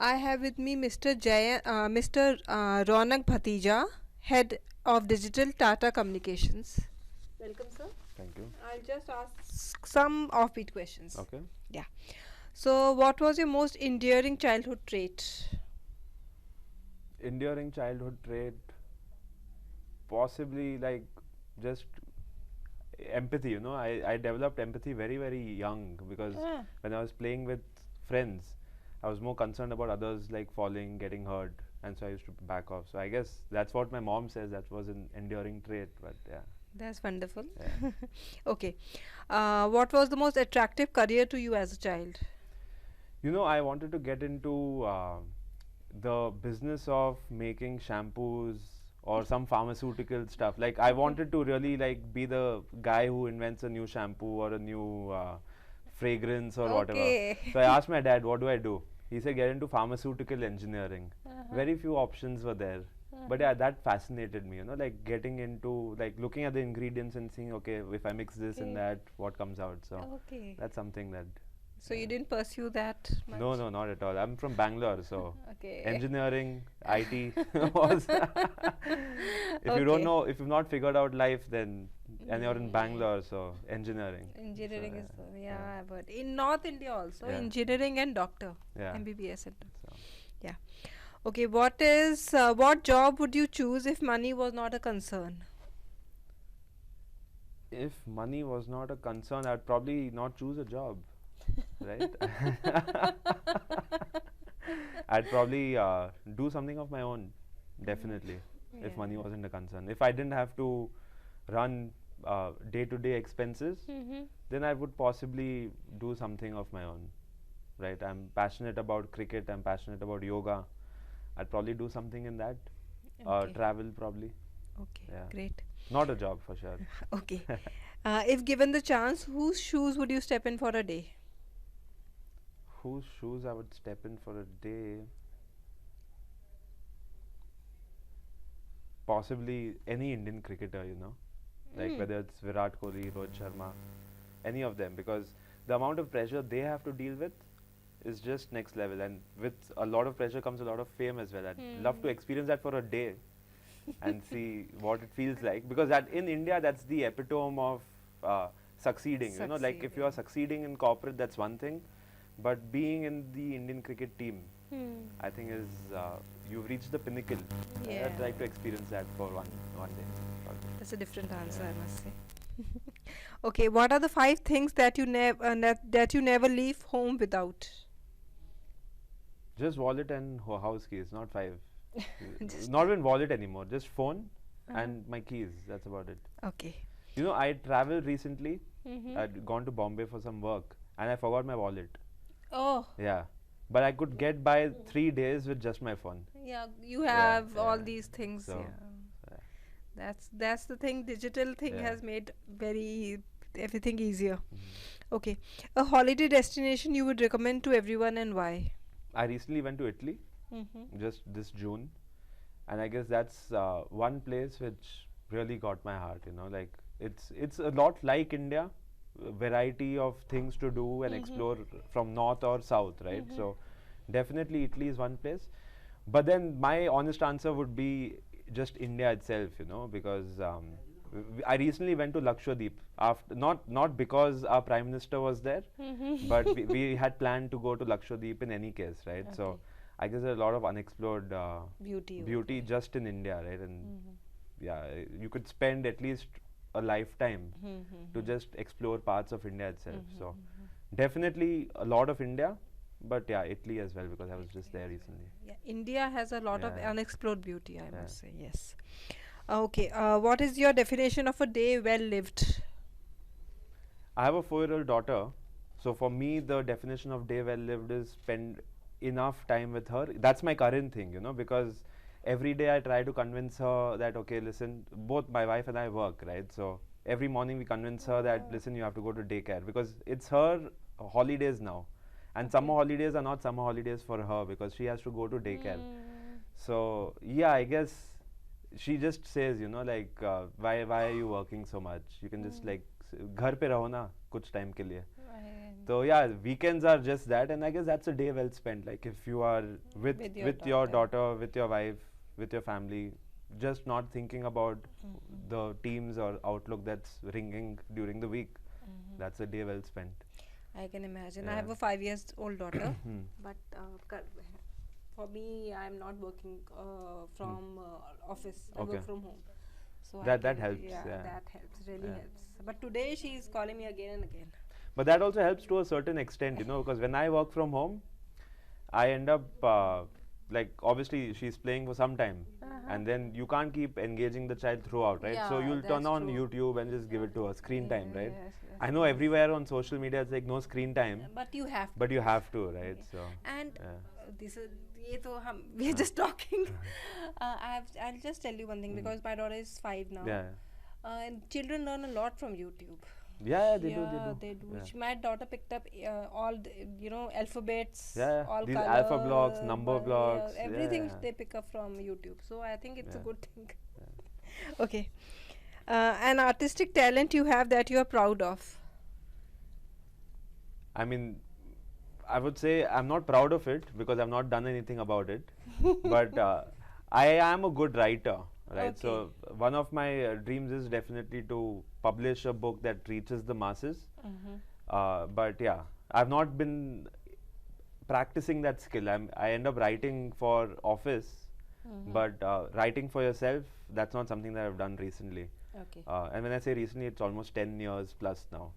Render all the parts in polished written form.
I have with me Mr. Raunaq Bhatija, Head of Digital Tata Communications. Welcome, sir. Thank you. I'll just ask some offbeat questions. Okay. Yeah. So, what was your most endearing childhood trait? Enduring childhood trait, possibly like just empathy. I developed empathy very, very young because when I was playing with friends, I was more concerned about others like falling, getting hurt, and so I used to back off. So I guess that's what my mom says. That was an enduring trait, but yeah. That's wonderful. Yeah. Okay. What was the most attractive career to you as a child? I wanted to get into the business of making shampoos or some pharmaceutical stuff. Like I wanted to really like be the guy who invents a new shampoo or a new fragrance or whatever. Okay. So I asked my dad, what do I do? He said, get into pharmaceutical engineering. Very few options were there. But yeah, that fascinated me, like getting into, like looking at the ingredients and seeing, okay, if I mix this and that, what comes out. So Okay. that's something that. So you didn't pursue that much? No, not at all. I'm from Bangalore, so Okay. engineering, IT was. If you don't know, if you've not figured out life, then and you're in Bangalore, so engineering. Engineering is yeah. but in North India also Yeah. engineering and doctor, Yeah. MBBS and So, yeah. Okay, what job would you choose if money was not a concern? if money was not a concern, I'd probably not choose a job, right? I'd probably do something of my own, definitely, if money wasn't a concern. If I didn't have to run day-to-day expenses, then I would possibly do something of my own, right? I'm passionate about cricket, I'm passionate about yoga. I'd probably do something in that, Okay. travel probably. Okay, Yeah. great. Not a job for sure. Okay. If given the chance, whose shoes would you step in for a day? Whose shoes I would step in for a day? Possibly any Indian cricketer, like whether it's Virat Kohli, Rohit Sharma, any of them, because the amount of pressure they have to deal with is just next level, and with a lot of pressure comes a lot of fame as well. I'd love to experience that for a day and see what it feels like, because that in India, that's the epitome of succeeding. Like if you are succeeding in corporate, that's one thing, but being in the Indian cricket team, I think is you've reached the pinnacle. Yeah. I'd like to experience that for one day. probably. That's a different answer, I must say. Okay, what are the 5 things that you never leave home without? Just wallet and house keys, not 5. Not even wallet anymore. Just phone and my keys. That's about it. Okay. I traveled recently. I'd gone to Bombay for some work and I forgot my wallet. Oh, Yeah. But I could get by 3 days with just my phone. yeah, you have all yeah. these things. So, Yeah. That's the thing. Digital thing Yeah. has made everything easier. Okay, a holiday destination you would recommend to everyone and why? I recently went to Italy just this June, and I guess that's one place which really got my heart. Like it's a lot like India, variety of things to do and explore from north or south, right? So definitely Italy is one place, but then my honest answer would be just India itself, because I recently went to Lakshadweep after not because our prime minister was there, but we had planned to go to Lakshadweep in any case, right? So I guess there's a lot of unexplored beauty just in India, right? And yeah, you could spend at least a lifetime to just explore parts of India itself. So definitely a lot of India, but yeah, Italy as well, because I was just there recently. Yeah, India has a lot of Yeah. unexplored beauty, I Yeah. must say. Yes. Okay. What is your definition of a day well lived? I have a 4-year-old daughter, so for me, the definition of day well lived is spend enough time with her. That's my current thing, because every day I try to convince her that, okay, listen, both my wife and I work, right? So every morning we convince her that, listen, you have to go to daycare, because it's her holidays now. And summer holidays are not summer holidays for her because she has to go to daycare. So yeah, I guess she just says, like, why are you working so much? You can just like घर पे रहो ना कुछ time के लिए. So yeah, weekends are just that, and I guess that's a day well spent. Like if you are with With your your daughter, with your wife, with your family, just not thinking about the teams or outlook that's ringing during the week. That's a day well spent. I can imagine. I Yeah. have a 5 years old daughter, but for me, I'm not working from office. I Okay. work from home, so I That can. helps. Yeah, Yeah. that helps. Really Yeah. helps. But today she's calling me again and again. But that also helps to a certain extent, you know, because when I work from home, I end up like obviously she's playing for some time, and then you can't keep engaging the child throughout, right? So Yeah, you'll turn that's on true. YouTube and just give it to her screen time, right? Yes, yes, I know yes. everywhere on social media it's like no screen time, But you have. but you have to, right? Okay. So And yeah. this is ये तो हम we are just talking. I'll just tell you one thing because my daughter is 5 now. Yeah. And children learn a lot from YouTube. Yeah, they do. Yeah, they do. Yeah. My daughter picked up all the, alphabets, Yeah, all these color, alpha blocks, number blocks, everything yeah. they pick up from YouTube. So I think it's a Yeah. good thing. Okay, an artistic talent you have that you are proud of. I mean, I would say I'm not proud of it because I've not done anything about it. But I am a good writer, right? So one of my dreams is definitely to publish a book that reaches the masses. But yeah, I've not been practicing that skill. I end up writing for office, but writing for yourself, that's not something that I've done recently. Okay. And when I say recently, it's almost 10 years plus now.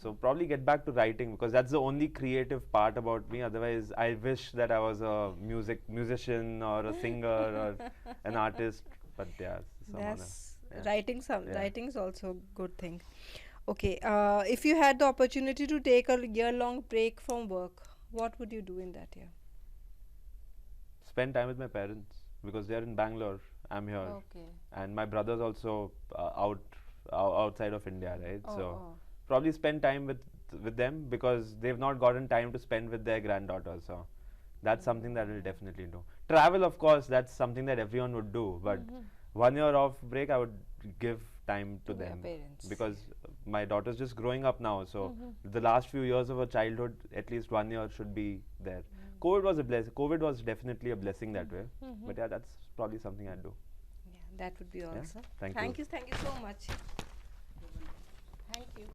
So probably get back to writing because that's the only creative part about me. Otherwise, I wish that I was a musician or a singer or an artist. But yeah, That's yeah. writing. Yeah. Writing is also a good thing. Okay. If you had the opportunity to take a year-long break from work, what would you do in that year? Spend time with my parents because they're in Bangalore. I'm here, Okay. and my brother's also outside of India, right? Oh, So oh. probably spend time with them because they've not gotten time to spend with their granddaughter. So that's something that we'll definitely do. Travel, of course, that's something that everyone would do. But 1 year off break, I would give time to To your them parents. because my daughter's just growing up now. So the last few years of her childhood, at least 1 year should be there. COVID was a blessing. COVID was definitely a blessing that way. But yeah, that's probably something I'd do. Yeah, that would be awesome. Thank you. Thank you so much. Thank you.